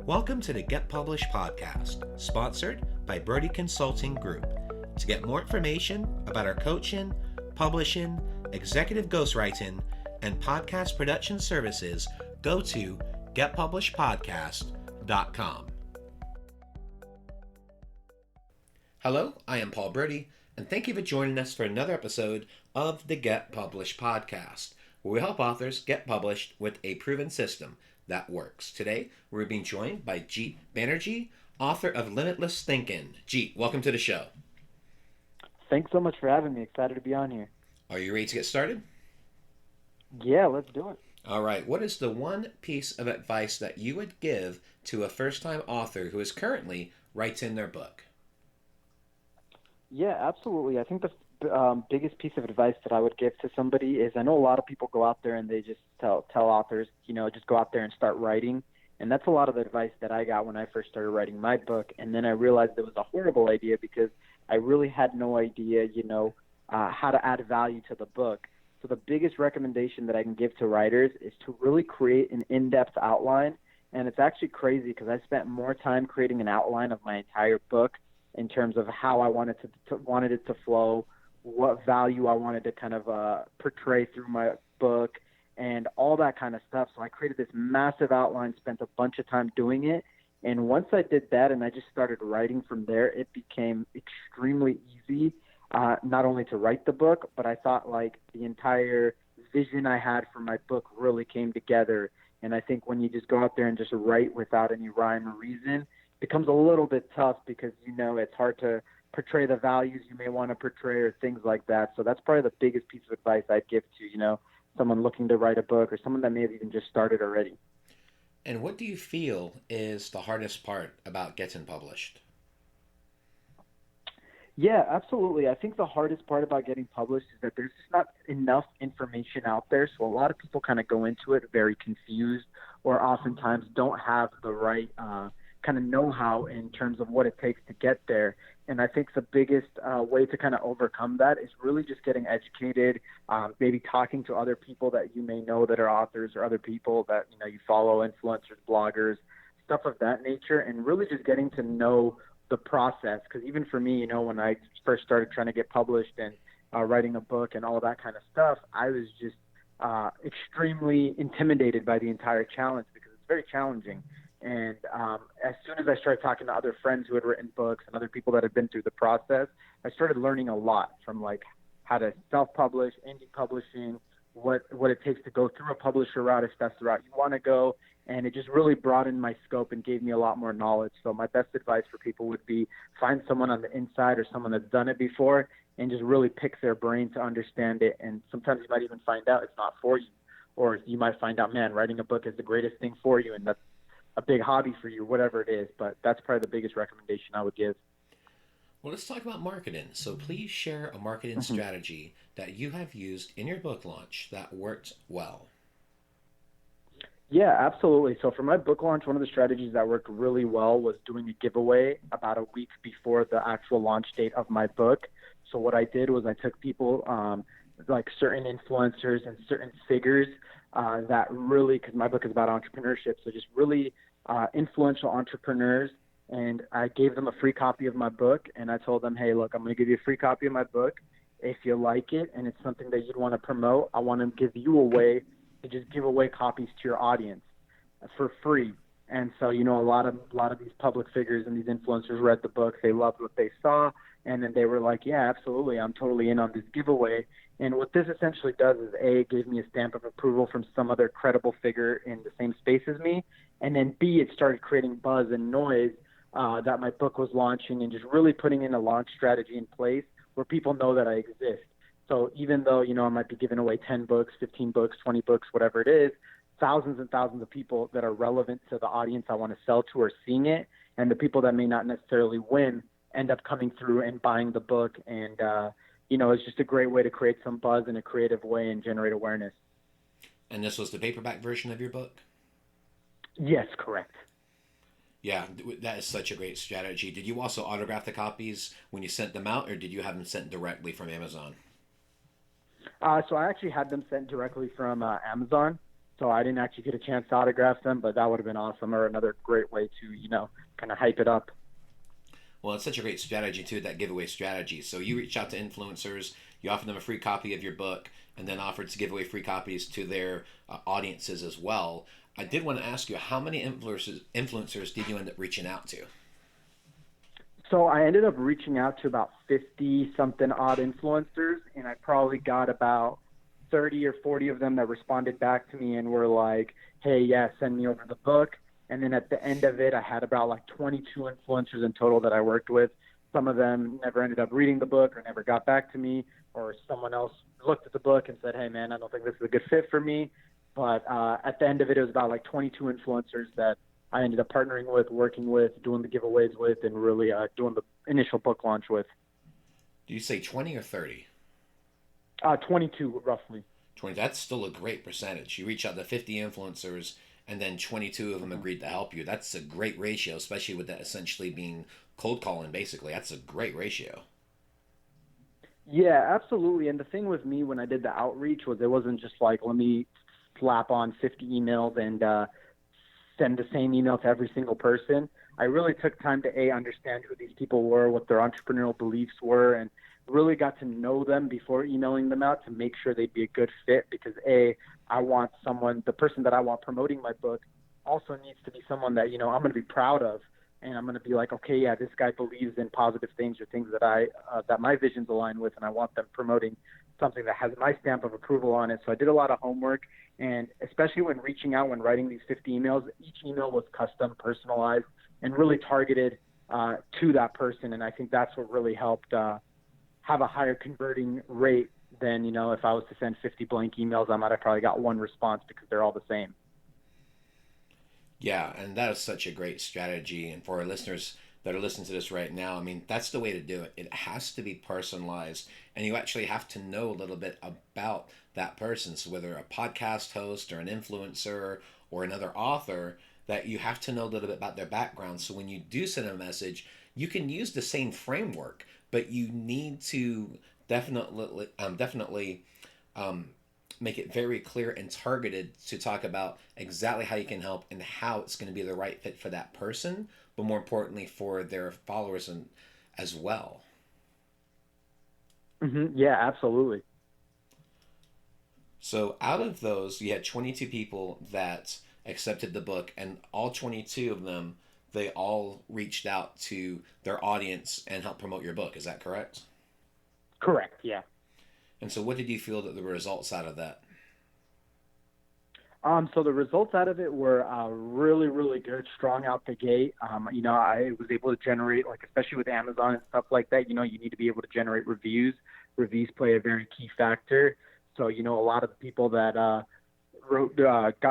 Welcome to the Get Published podcast, sponsored by Brodie Consulting Group. To get more information about our coaching, publishing, executive ghostwriting, and podcast production services, go to getpublishedpodcast.com. Hello, I am Paul Brodie, and thank you for joining us for another episode of the Get Published podcast, where we help authors get published with a proven system that works. Today, we're being joined by Jeet Banerjee, author of Limitless Thinking. Jeet, welcome to the show. Thanks so much for having me. Excited to be on here. Are you ready to get started? Yeah, let's do it. All right. What is the one piece of advice that you would give to a first-time author who is currently writing their book? Yeah, absolutely. I think the biggest piece of advice that I would give to somebody is, I know a lot of people go out there and they just tell authors, just go out there and start writing. And that's a lot of the advice that I got when I first started writing my book. And then I realized it was a horrible idea because I really had no idea, how to add value to the book. So the biggest recommendation that I can give to writers is to really create an in-depth outline. And it's actually crazy because I spent more time creating an outline of my entire book in terms of how I wanted it to flow, what value I wanted to kind of portray through my book, and all that kind of stuff. So I created this massive outline, spent a bunch of time doing it. And once I did that and I just started writing from there, it became extremely easy, not only to write the book, but I thought like the entire vision I had for my book really came together. And I think when you just go out there and just write without any rhyme or reason, it becomes a little bit tough because, it's hard to portray the values you may want to portray or things like that. So that's probably the biggest piece of advice I'd give to, someone looking to write a book or someone that may have even just started already. And what do you feel is the hardest part about getting published? Yeah, absolutely. I think the hardest part about getting published is that there's just not enough information out there. So a lot of people kind of go into it very confused or oftentimes don't have the right kind of know-how in terms of what it takes to get there. And I think the biggest way to kind of overcome that is really just getting educated, maybe talking to other people that you may know that are authors or other people that, you follow, influencers, bloggers, stuff of that nature, and really just getting to know the process. Because even for me, when I first started trying to get published and writing a book and all that kind of stuff, I was just extremely intimidated by the entire challenge because it's very challenging. And as soon as I started talking to other friends who had written books and other people that had been through the process, I started learning a lot from like how to self-publish, indie publishing, what it takes to go through a publisher route if that's the route you want to go. And it just really broadened my scope and gave me a lot more knowledge. So my best advice for people would be find someone on the inside or someone that's done it before and just really pick their brain to understand it. And sometimes you might even find out it's not for you. Or you might find out, man, writing a book is the greatest thing for you, and that's a big hobby for you, whatever it is. But that's probably the biggest recommendation I would give. Well, let's talk about marketing. So please share a marketing strategy that you have used in your book launch that worked well. Yeah, absolutely. So for my book launch, one of the strategies that worked really well was doing a giveaway about a week before the actual launch date of my book. So what I did was I took people like certain influencers and certain figures that really, because my book is about entrepreneurship, so just really influential entrepreneurs, and I gave them a free copy of my book, and I told them, hey, look, I'm going to give you a free copy of my book. If you like it and it's something that you'd want to promote, I want to give you a way to just give away copies to your audience for free. And so, a lot of these public figures and these influencers read the book, they loved what they saw, and then they were like, yeah, absolutely, I'm totally in on this giveaway. And what this essentially does is, A, it gave me a stamp of approval from some other credible figure in the same space as me, and then B, it started creating buzz and noise that my book was launching and just really putting in a launch strategy in place where people know that I exist. So even though, I might be giving away 10 books, 15 books, 20 books, whatever it is, thousands and thousands of people that are relevant to the audience I want to sell to are seeing it, and the people that may not necessarily win end up coming through and buying the book. And, it's just a great way to create some buzz in a creative way and generate awareness. And this was the paperback version of your book? Yes, correct. Yeah, that is such a great strategy. Did you also autograph the copies when you sent them out, or did you have them sent directly from Amazon? So I actually had them sent directly from Amazon. So I didn't actually get a chance to autograph them, but that would have been awesome, or another great way to, kind of hype it up. Well, it's such a great strategy too, that giveaway strategy. So you reach out to influencers, you offer them a free copy of your book, and then offered to give away free copies to their audiences as well. I did want to ask you, how many influencers did you end up reaching out to? So I ended up reaching out to about 50 something odd influencers, and I probably got about 30 or 40 of them that responded back to me and were like, hey, yeah, send me over the book. And then at the end of it, I had about like 22 influencers in total that I worked with. Some of them never ended up reading the book or never got back to me, or someone else looked at the book and said, hey, man, I don't think this is a good fit for me. But at the end of it, it was about like 22 influencers that I ended up partnering with, working with, doing the giveaways with, and really doing the initial book launch with. Do you say 20 or 30? 22 roughly. 20. That's still a great percentage. You reach out to 50 influencers, and then 22 of them agreed to help you. That's a great ratio, especially with that essentially being cold calling, basically. That's a great ratio. Yeah, absolutely. And the thing with me when I did the outreach was it wasn't just like, let me slap on 50 emails and send the same email to every single person. I really took time to understand who these people were, what their entrepreneurial beliefs were, and really got to know them before emailing them out to make sure they'd be a good fit. Because I want someone, the person that I want promoting my book, also needs to be someone that I'm going to be proud of, and I'm going to be like, okay, yeah, this guy believes in positive things or things that that my visions align with, and I want them promoting something that has my stamp of approval on it. So I did a lot of homework, and especially when reaching out, when writing these 50 emails, each email was custom, personalized, and really targeted to that person. And I think that's what really helped have a higher converting rate than, if I was to send 50 blank emails, I might have probably got one response because they're all the same. Yeah, and that is such a great strategy. And for our listeners that are listening to this right now, I mean, that's the way to do it. It has to be personalized, and you actually have to know a little bit about that person. So whether a podcast host or an influencer or another author, that you have to know a little bit about their background. So when you do send a message, you can use the same framework, but you need to definitely make it very clear and targeted to talk about exactly how you can help and how it's going to be the right fit for that person, but more importantly for their followers and as well. Yeah, absolutely. So out of those, you had 22 people that accepted the book, and all 22 of them, they all reached out to their audience and helped promote your book. Is that correct? Correct, yeah. And so what did you feel that the results out of that? So the results out of it were really, really good, strong out the gate. I was able to generate, like, especially with Amazon and stuff like that, you need to be able to generate reviews. Reviews play a very key factor. So, a lot of the people that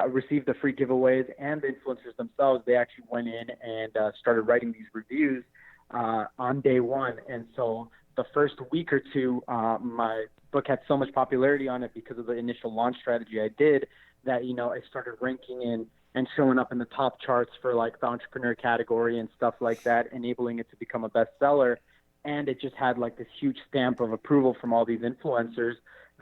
received the free giveaways and the influencers themselves, they actually went in and started writing these reviews on day one. And so the first week or two, my book had so much popularity on it because of the initial launch strategy I did that, I started ranking in and showing up in the top charts for like the entrepreneur category and stuff like that, enabling it to become a bestseller. And it just had like this huge stamp of approval from all these influencers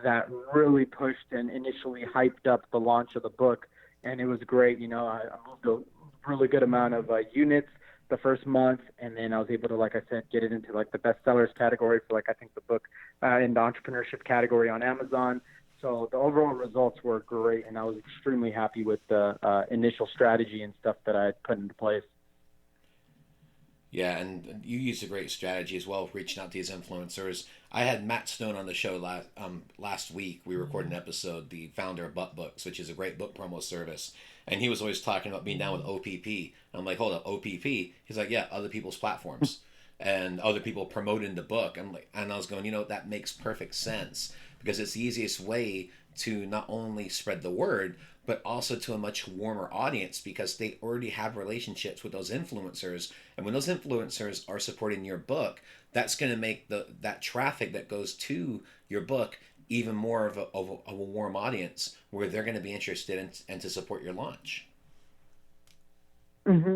that really pushed and initially hyped up the launch of the book. And it was great. I moved a really good amount of units the first month, and then I was able to, like I said, get it into like the bestsellers category for like I think the book in the entrepreneurship category on Amazon. So the overall results were great, and I was extremely happy with the initial strategy and stuff that I had put into place. Yeah, and you used a great strategy as well, reaching out to these influencers. I had Matt Stone on the show last week. We recorded an episode, the founder of Butt Books, which is a great book promo service. And he was always talking about being down with OPP. And I'm like, hold up, OPP? He's like, yeah, other people's platforms and other people promoting the book. And I was going, that makes perfect sense because it's the easiest way to not only spread the word, but also to a much warmer audience because they already have relationships with those influencers. And when those influencers are supporting your book, that's going to make that traffic that goes to your book even more of a warm audience where they're going to be interested in, and to support your launch.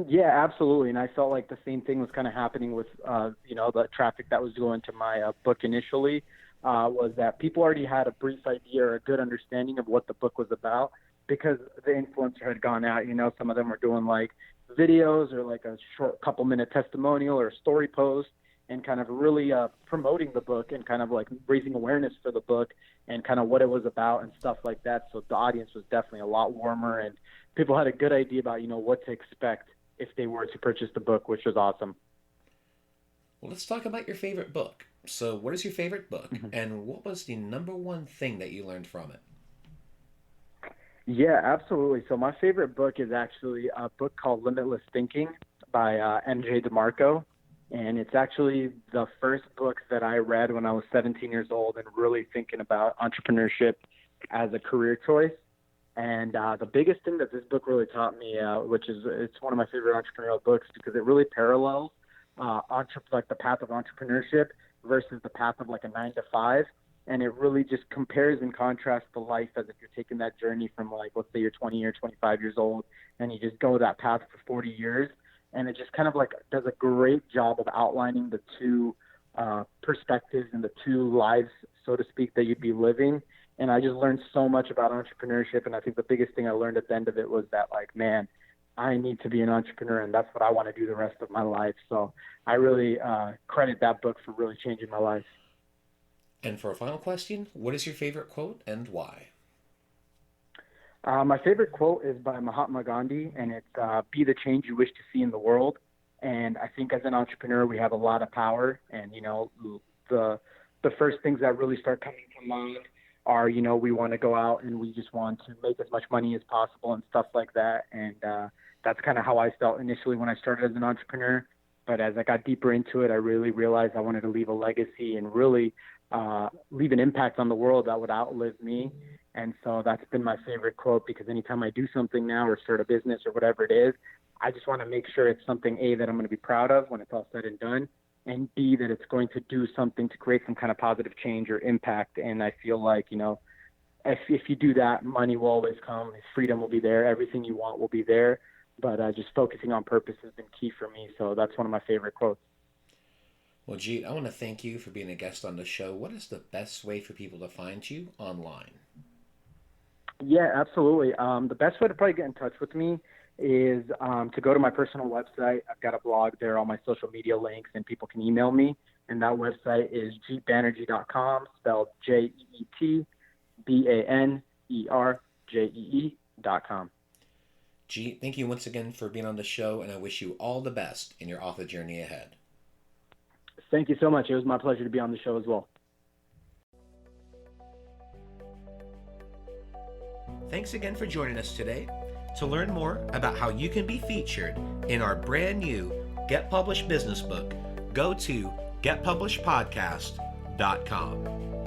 Yeah, absolutely. And I felt like the same thing was kind of happening with, the traffic that was going to my book initially, was that people already had a brief idea or a good understanding of what the book was about. because the influencer had gone out. Some of them were doing like videos or like a short couple minute testimonial or a story post, and kind of really promoting the book and kind of like raising awareness for the book and kind of what it was about and stuff like that. So the audience was definitely a lot warmer, and people had a good idea about, what to expect if they were to purchase the book, which was awesome. Well, let's talk about your favorite book. So what is your favorite book, Mm-hmm. and what was the number one thing that you learned from it? Yeah, absolutely. So my favorite book is actually a book called Limitless Thinking by MJ DeMarco. And it's actually the first book that I read when I was 17 years old and really thinking about entrepreneurship as a career choice. And the biggest thing that this book really taught me, it's one of my favorite entrepreneurial books because it really parallels like the path of entrepreneurship versus the path of like a 9 to 5. And it really just compares and contrasts the life as if you're taking that journey from like, let's say you're 20 or 25 years old and you just go that path for 40 years. And it just kind of like does a great job of outlining the two perspectives and the two lives, so to speak, that you'd be living. And I just learned so much about entrepreneurship. And I think the biggest thing I learned at the end of it was that, like, man, I need to be an entrepreneur, and that's what I want to do the rest of my life. So I really credit that book for really changing my life. And for a final question, what is your favorite quote and why? My favorite quote is by Mahatma Gandhi, and it's "Be the change you wish to see in the world." And I think as an entrepreneur, we have a lot of power. And the first things that really start coming to mind are, we want to go out and we just want to make as much money as possible and stuff like that. And that's kind of how I felt initially when I started as an entrepreneur. But as I got deeper into it, I really realized I wanted to leave a legacy and really leave an impact on the world that would outlive me. And so that's been my favorite quote, because anytime I do something now or start a business or whatever it is, I just want to make sure it's something, A, that I'm going to be proud of when it's all said and done, and B, that it's going to do something to create some kind of positive change or impact. And I feel like, if you do that, money will always come, freedom will be there, everything you want will be there. But just focusing on purpose has been key for me. So that's one of my favorite quotes. Well, Jeet, I want to thank you for being a guest on the show. What is the best way for people to find you online? Yeah, absolutely. The best way to probably get in touch with me is to go to my personal website. I've got a blog there, all my social media links, and people can email me. And that website is jeetbanerjee.com, spelled JeetBanerjee.com. Jeet, thank you once again for being on the show, and I wish you all the best in your author journey ahead. Thank you so much. It was my pleasure to be on the show as well. Thanks again for joining us today. To learn more about how you can be featured in our brand new Get Published business book, go to getpublishedpodcast.com.